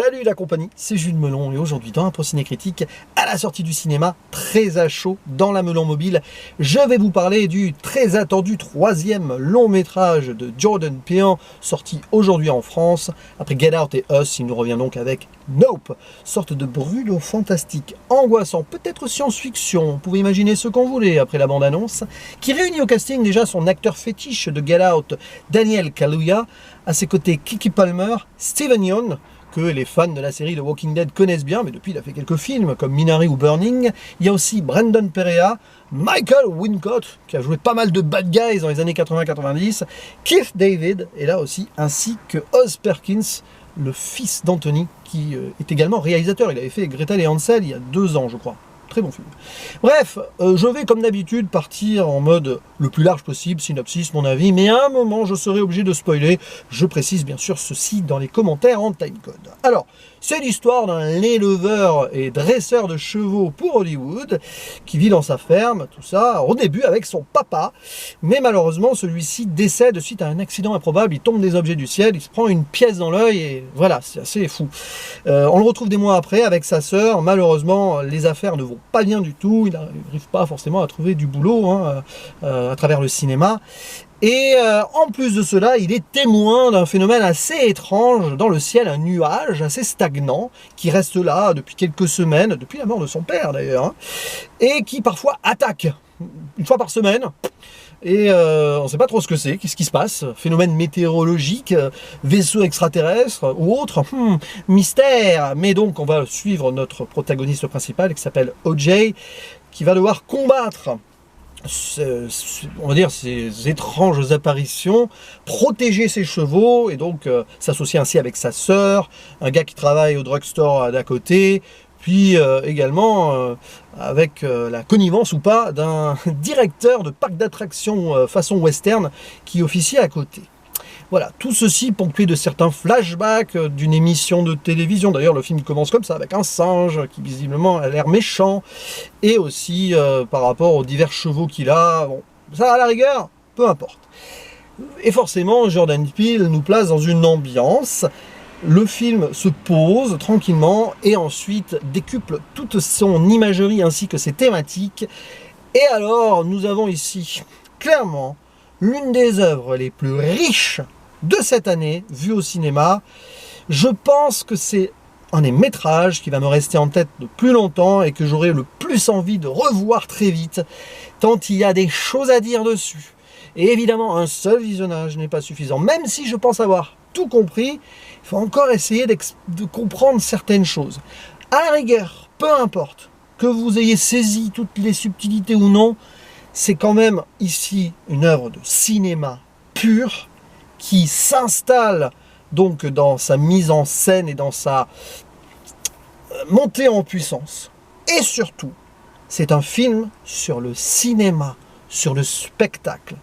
Salut la compagnie, c'est Jules Melon et aujourd'hui dans Intro Ciné Critique, à la sortie du cinéma, très à chaud dans la Melon Mobile, je vais vous parler du très attendu troisième long métrage de Jordan Peele, sorti aujourd'hui en France. Après Get Out et Us, il nous revient donc avec Nope, sorte de brûlot fantastique, angoissant, peut-être science-fiction, vous pouvez imaginer ce qu'on voulait après la bande-annonce, qui réunit au casting déjà son acteur fétiche de Get Out, Daniel Kaluuya, à ses côtés Keke Palmer, Steven Yeun, que les fans de la série The Walking Dead connaissent bien, mais depuis il a fait quelques films comme Minari ou Burning. Il y a aussi Brendan Perea, Michael Wincott, qui a joué pas mal de bad guys dans les années 80-90, Keith David est là aussi, ainsi que Oz Perkins, le fils d'Anthony, qui est également réalisateur. Il avait fait Gretel et Hansel il y a 2 ans, je crois. Très bon film. Bref, je vais comme d'habitude partir en mode le plus large possible, synopsis, mon avis, mais à un moment je serai obligé de spoiler. Je précise bien sûr ceci dans les commentaires en timecode. Alors, c'est l'histoire d'un éleveur et dresseur de chevaux pour Hollywood qui vit dans sa ferme, tout ça, au début avec son papa, mais malheureusement celui-ci décède suite à un accident improbable. Il tombe des objets du ciel, il se prend une pièce dans l'œil et voilà, c'est assez fou. On le retrouve des mois après avec sa sœur. Malheureusement, les affaires ne vont pas bien du tout, il n'arrive pas forcément à trouver du boulot à travers le cinéma. Et en plus de cela, il est témoin d'un phénomène assez étrange dans le ciel, un nuage assez stagnant qui reste là depuis quelques semaines, depuis la mort de son père d'ailleurs, et qui parfois attaque une fois par semaine. Et on ne sait pas trop ce que c'est, qu'est-ce qui se passe, phénomène météorologique, vaisseau extraterrestre ou autre, mystère. Mais donc on va suivre notre protagoniste principal qui s'appelle OJ, qui va devoir combattre on va dire ces étranges apparitions, protéger ses chevaux et donc s'associer ainsi avec sa sœur, un gars qui travaille au drugstore d'à côté, puis également avec la connivence ou pas d'un directeur de parc d'attractions façon western qui officie à côté. Voilà, tout ceci ponctué de certains flashbacks d'une émission de télévision. D'ailleurs, le film commence comme ça, avec un singe qui visiblement a l'air méchant, et aussi par rapport aux divers chevaux qu'il a. Bon, ça à la rigueur, peu importe. Et forcément, Jordan Peele nous place dans une ambiance. Le film se pose tranquillement et ensuite décuple toute son imagerie ainsi que ses thématiques. Et alors, nous avons ici clairement l'une des œuvres les plus riches de cette année, vue au cinéma. Je pense que c'est un des métrages qui va me rester en tête de plus longtemps et que j'aurai le plus envie de revoir très vite, tant il y a des choses à dire dessus. Et évidemment, un seul visionnage n'est pas suffisant. Même si je pense avoir tout compris, il faut encore essayer de comprendre certaines choses. À la rigueur, peu importe que vous ayez saisi toutes les subtilités ou non, c'est quand même ici une œuvre de cinéma pur qui s'installe donc dans sa mise en scène et dans sa montée en puissance. Et surtout, c'est un film sur le cinéma, sur le spectacle,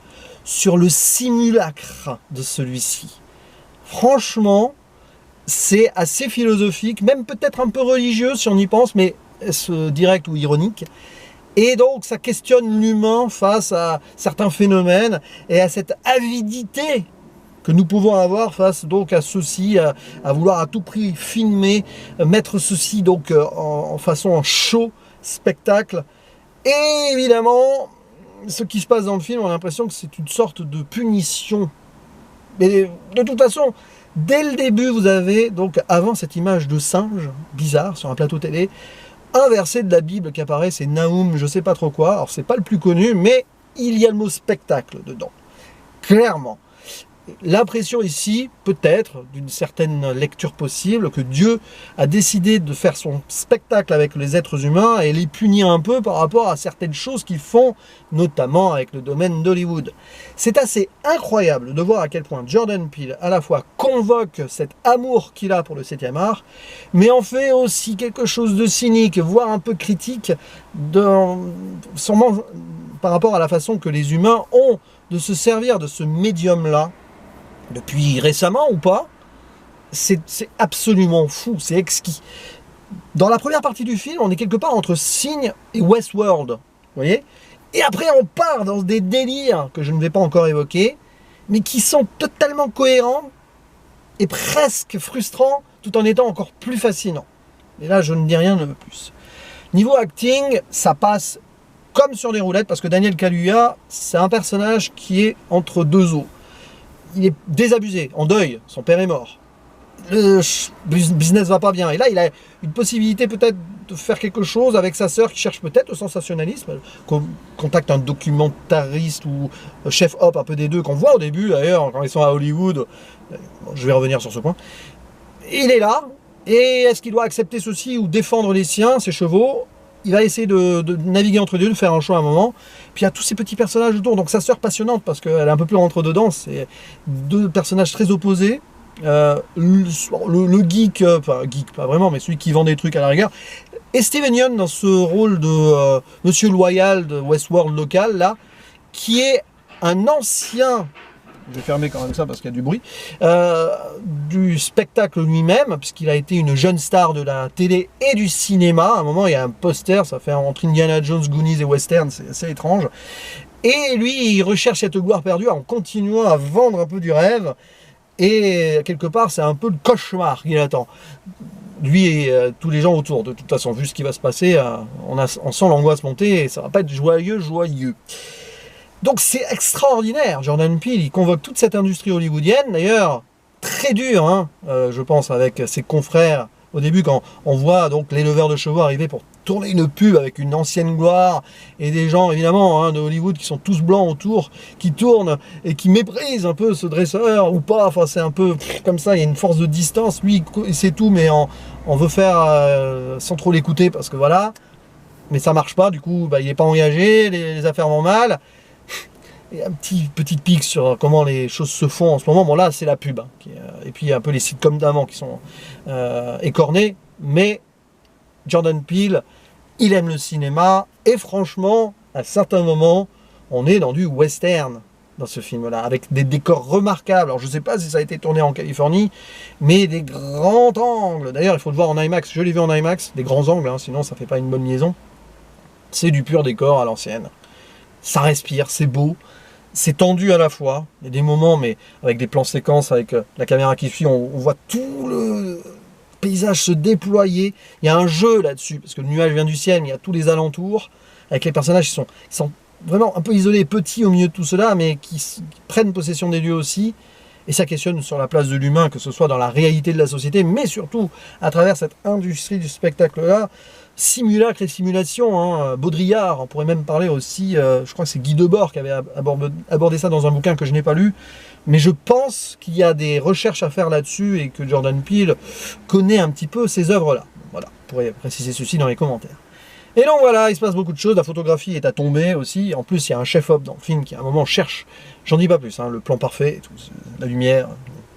sur le simulacre de celui-ci. Franchement, c'est assez philosophique, même peut-être un peu religieux si on y pense, mais est-ce direct ou ironique ? Et donc ça questionne l'humain face à certains phénomènes et à cette avidité que nous pouvons avoir face donc à ceci, à vouloir à tout prix filmer, mettre ceci donc en façon en show, spectacle. Et évidemment, ce qui se passe dans le film, on a l'impression que c'est une sorte de punition. Mais de toute façon, dès le début, vous avez donc avant cette image de singe bizarre sur un plateau télé, un verset de la Bible qui apparaît, c'est Naoum, je sais pas trop quoi, alors c'est pas le plus connu, mais il y a le mot spectacle dedans, clairement. L'impression ici, peut-être, d'une certaine lecture possible, que Dieu a décidé de faire son spectacle avec les êtres humains et les punir un peu par rapport à certaines choses qu'ils font, notamment avec le domaine d'Hollywood. C'est assez incroyable de voir à quel point Jordan Peele, à la fois, convoque cet amour qu'il a pour le 7e art, mais en fait aussi quelque chose de cynique, voire un peu critique, sûrement par rapport à la façon que les humains ont de se servir de ce médium-là, depuis récemment ou pas. C'est absolument fou, c'est exquis. Dans la première partie du film, on est quelque part entre Signe et Westworld, vous voyez. Et après, on part dans des délires que je ne vais pas encore évoquer, mais qui sont totalement cohérents et presque frustrants tout en étant encore plus fascinant. Et là, je ne dis rien de plus. Niveau acting, ça passe comme sur des roulettes, parce que Daniel Kaluuya, c'est un personnage qui est entre deux eaux. Il est désabusé, en deuil, son père est mort. Le business va pas bien. Et là, il a une possibilité peut-être de faire quelque chose avec sa sœur qui cherche peut-être le sensationnalisme, contacte un documentariste ou chef hop, un peu des deux, qu'on voit au début d'ailleurs, quand ils sont à Hollywood. Je vais revenir sur ce point. Il est là, et est-ce qu'il doit accepter ceci ou défendre les siens, ses chevaux? Il va essayer de naviguer entre deux, de faire un choix à un moment. Puis il y a tous ces petits personnages autour. Donc sa sœur passionnante, parce qu'elle est un peu plus rentre-dedans. C'est deux personnages très opposés. Le geek, enfin geek pas vraiment, mais celui qui vend des trucs à la rigueur. Et Steven Yeun dans ce rôle de Monsieur Loyal de Westworld local, là, qui est un ancien... Je vais fermer quand même ça parce qu'il y a du bruit. Du spectacle lui-même, puisqu'il a été une jeune star de la télé et du cinéma. À un moment, il y a un poster, ça fait entre Indiana Jones, Goonies et Western, c'est assez étrange. Et lui, il recherche cette gloire perdue en continuant à vendre un peu du rêve. Et quelque part, c'est un peu le cauchemar qu'il attend. Lui et tous les gens autour. De toute façon, vu ce qui va se passer, on sent l'angoisse monter et ça va pas être joyeux. Donc c'est extraordinaire. Jordan Peele, il convoque toute cette industrie hollywoodienne, d'ailleurs très dur, hein, je pense, avec ses confrères. Au début, quand on voit donc l'éleveur de chevaux arriver pour tourner une pub avec une ancienne gloire et des gens évidemment hein, de Hollywood qui sont tous blancs autour, qui tournent et qui méprisent un peu ce dresseur ou pas. Enfin, c'est un peu comme ça. Il y a une force de distance. Lui, il sait tout, mais on veut faire sans trop l'écouter parce que voilà. Mais ça marche pas. Du coup, bah, il n'est pas engagé. Les affaires vont mal. Et un petit pic sur comment les choses se font en ce moment. Bon là c'est la pub hein, et puis un peu les sitcoms d'avant qui sont écornés, mais Jordan Peele il aime le cinéma et franchement à certains moments on est dans du western dans ce film là avec des décors remarquables. Alors je sais pas si ça a été tourné en Californie, mais des grands angles, d'ailleurs il faut le voir en IMAX, je l'ai vu en IMAX, des grands angles hein, sinon ça fait pas une bonne liaison. C'est du pur décor à l'ancienne. Ça respire, c'est beau, c'est tendu à la fois. Il y a des moments, mais avec des plans séquences, avec la caméra qui suit, on voit tout le paysage se déployer. Il y a un jeu là-dessus, parce que le nuage vient du ciel, mais il y a tous les alentours, avec les personnages qui sont vraiment un peu isolés, petits au milieu de tout cela, mais qui prennent possession des lieux aussi. Et ça questionne sur la place de l'humain, que ce soit dans la réalité de la société, mais surtout à travers cette industrie du spectacle-là. Simulacre et simulation, hein. Baudrillard, on pourrait même parler aussi, je crois que c'est Guy Debord qui avait abordé ça dans un bouquin que je n'ai pas lu, mais je pense qu'il y a des recherches à faire là-dessus et que Jordan Peele connaît un petit peu ces œuvres-là. Voilà, vous pourrez préciser ceci dans les commentaires. Et donc voilà, il se passe beaucoup de choses, la photographie est à tomber aussi, en plus il y a un chef-op dans le film qui à un moment cherche, j'en dis pas plus, hein, le plan parfait, tout, la lumière...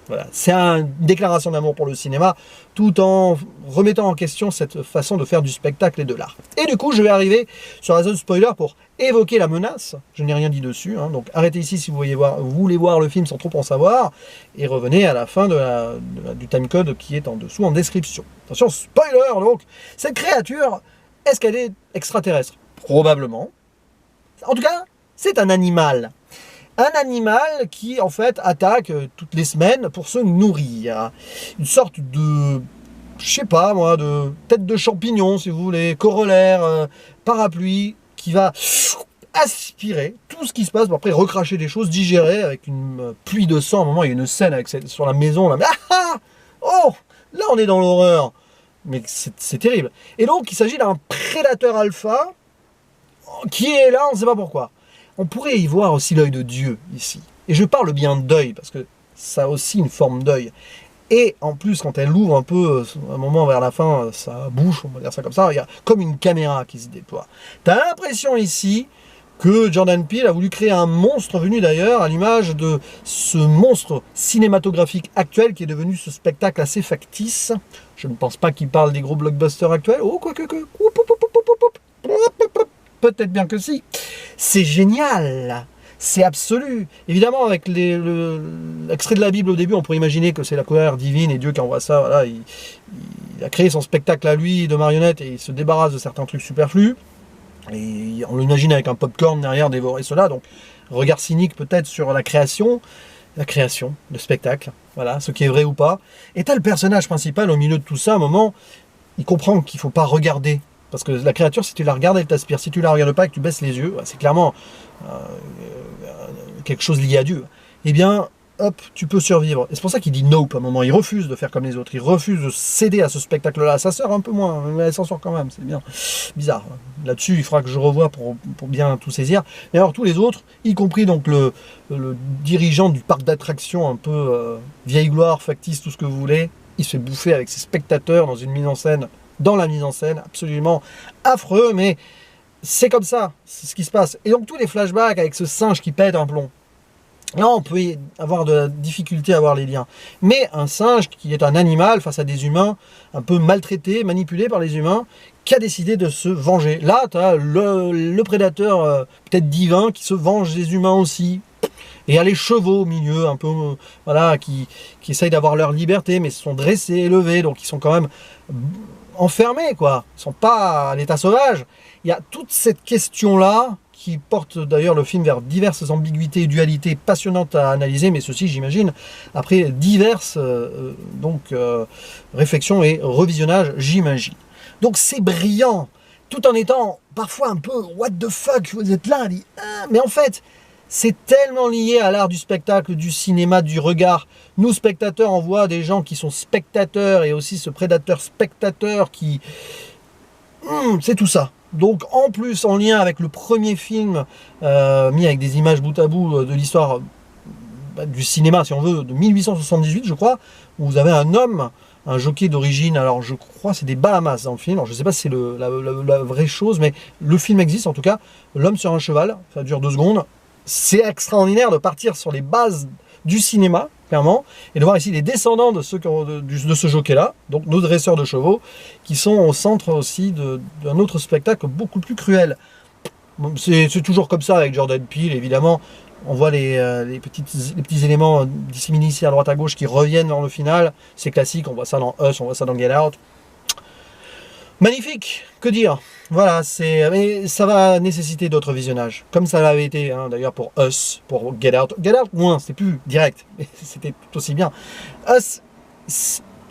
Voilà. C'est une déclaration d'amour pour le cinéma, tout en remettant en question cette façon de faire du spectacle et de l'art. Et du coup, je vais arriver sur la zone spoiler pour évoquer la menace. Je n'ai rien dit dessus, hein, donc arrêtez ici si vous voulez voir le film sans trop en savoir, et revenez à la fin du timecode qui est en dessous en description. Attention, spoiler donc, cette créature, est-ce qu'elle est extraterrestre? Probablement. En tout cas, c'est un animal. Un animal qui, en fait, attaque toutes les semaines pour se nourrir. Une sorte de, je sais pas moi, de tête de champignon, si vous voulez, corollaire, parapluie, qui va aspirer tout ce qui se passe, pour après recracher des choses, digérer avec une pluie de sang. À un moment, il y a une scène sur la maison, là. Oh, là, on est dans l'horreur. Mais c'est terrible. Et donc, il s'agit d'un prédateur alpha qui est là, on ne sait pas pourquoi. On pourrait y voir aussi l'œil de Dieu ici. Et je parle bien d'œil, parce que ça a aussi une forme d'œil. Et en plus, quand elle ouvre un peu, un moment vers la fin, sa bouche, on va dire ça comme ça, il y a comme une caméra qui se déploie. Tu as l'impression ici que Jordan Peele a voulu créer un monstre venu d'ailleurs à l'image de ce monstre cinématographique actuel qui est devenu ce spectacle assez factice. Je ne pense pas qu'il parle des gros blockbusters actuels. Oh, quoi que... Peut-être bien que si. C'est génial, c'est absolu. Évidemment, avec l'extrait de la Bible au début, on pourrait imaginer que c'est la colère divine et Dieu qui envoie ça. Voilà, il a créé son spectacle à lui de marionnettes et il se débarrasse de certains trucs superflus. Et on l'imagine avec un popcorn derrière dévorer cela. Donc, regard cynique peut-être sur la création. la création, le spectacle, voilà, ce qui est vrai ou pas. Et t'as le personnage principal au milieu de tout ça, à un moment, il comprend qu'il faut pas regarder. Parce que la créature, si tu la regardes, elle t'aspire. Si tu la regardes pas et que tu baisses les yeux, c'est clairement quelque chose lié à Dieu. Eh bien, hop, tu peux survivre. Et c'est pour ça qu'il dit nope à un moment. Il refuse de faire comme les autres. Il refuse de céder à ce spectacle-là. Sa sœur un peu moins, mais elle s'en sort quand même. C'est bien bizarre. Là-dessus, il faudra que je revoie pour bien tout saisir. Et alors tous les autres, y compris donc le dirigeant du parc d'attractions un peu vieille gloire, factice, tout ce que vous voulez, il se fait bouffer avec ses spectateurs dans une mise en scène, dans la mise en scène, absolument affreux, mais c'est comme ça, c'est ce qui se passe. Et donc tous les flashbacks avec ce singe qui pète un plomb, là on peut avoir de la difficulté à voir les liens. Mais un singe qui est un animal face à des humains, un peu maltraités, manipulés par les humains, qui a décidé de se venger. Là tu as le prédateur peut-être divin qui se venge des humains aussi. Et il y a les chevaux au milieu, un peu, voilà, qui essayent d'avoir leur liberté, mais se sont dressés, élevés, donc ils sont quand même enfermés, quoi. Ils ne sont pas à l'état sauvage. Il y a toute cette question-là, qui porte d'ailleurs le film vers diverses ambiguïtés et dualités passionnantes à analyser, mais ceci, j'imagine, après diverses réflexions et revisionnages, j'imagine. Donc c'est brillant, tout en étant parfois un peu « what the fuck ?» Vous êtes là, dit, ah, mais en fait... C'est tellement lié à l'art du spectacle, du cinéma, du regard. Nous, spectateurs, on voit des gens qui sont spectateurs et aussi ce prédateur-spectateur qui... c'est tout ça. Donc, en plus, en lien avec le premier film, mis avec des images bout à bout de l'histoire du cinéma, si on veut, de 1878, je crois, où vous avez un homme, un jockey d'origine, alors je crois c'est des Bahamas dans le film, alors je ne sais pas si c'est la vraie chose, mais le film existe en tout cas, l'homme sur un cheval, ça dure 2 secondes. C'est extraordinaire de partir sur les bases du cinéma, clairement, et de voir ici les descendants de ce jockey-là, donc nos dresseurs de chevaux, qui sont au centre aussi d'un autre spectacle beaucoup plus cruel. C'est toujours comme ça avec Jordan Peele, évidemment. On voit les petits éléments disséminés ici à droite à gauche qui reviennent dans le final. C'est classique, on voit ça dans Us, on voit ça dans Get Out. Magnifique, que dire. Voilà, mais ça va nécessiter d'autres visionnages, comme ça l'avait été d'ailleurs pour Us, pour Get Out. Get Out, moins, c'était plus direct, mais c'était tout aussi bien. Us,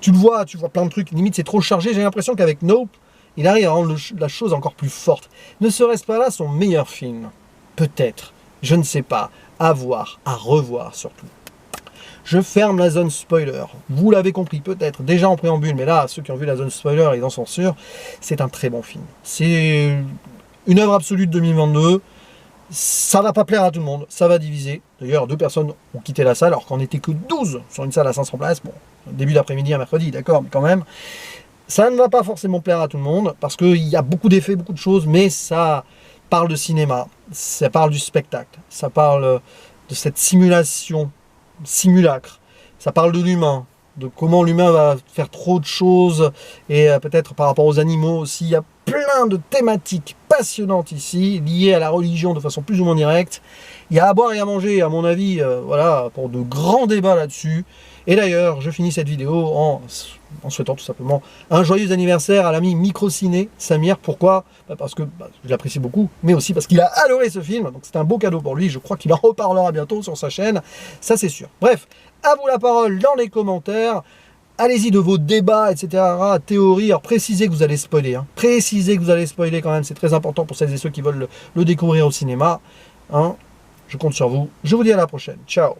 tu vois plein de trucs, limite c'est trop chargé, j'ai l'impression qu'avec Nope, il arrive à rendre la chose encore plus forte. Ne serait-ce pas là son meilleur film? Peut-être, je ne sais pas, à voir, à revoir surtout. Je ferme la zone spoiler. Vous l'avez compris peut-être déjà en préambule, mais là, ceux qui ont vu la zone spoiler, ils en sont sûrs. C'est un très bon film. C'est une œuvre absolue de 2022. Ça va pas plaire à tout le monde. Ça va diviser. D'ailleurs, 2 personnes ont quitté la salle, alors qu'on n'était que 12 sur une salle à 500 places. Bon, début d'après-midi, un mercredi, d'accord, mais quand même. Ça ne va pas forcément plaire à tout le monde, parce qu'il y a beaucoup d'effets, beaucoup de choses, mais ça parle de cinéma. Ça parle du spectacle. Ça parle de cette simulacre, ça parle de l'humain, de comment l'humain va faire trop de choses, et peut-être par rapport aux animaux aussi. Il y a plein de thématiques passionnantes ici, liées à la religion de façon plus ou moins directe. Il y a à boire et à manger, à mon avis, voilà, pour de grands débats là-dessus. Et d'ailleurs, je finis cette vidéo en souhaitant tout simplement un joyeux anniversaire à l'ami Microciné, Samir. Pourquoi? Parce que je l'apprécie beaucoup, mais aussi parce qu'il a adoré ce film. Donc c'est un beau cadeau pour lui. Je crois qu'il en reparlera bientôt sur sa chaîne. Ça, c'est sûr. Bref, à vous la parole dans les commentaires. Allez-y de vos débats, etc. Théories. Alors précisez que vous allez spoiler. Précisez que vous allez spoiler quand même. C'est très important pour celles et ceux qui veulent le découvrir au cinéma. Je compte sur vous. Je vous dis à la prochaine. Ciao.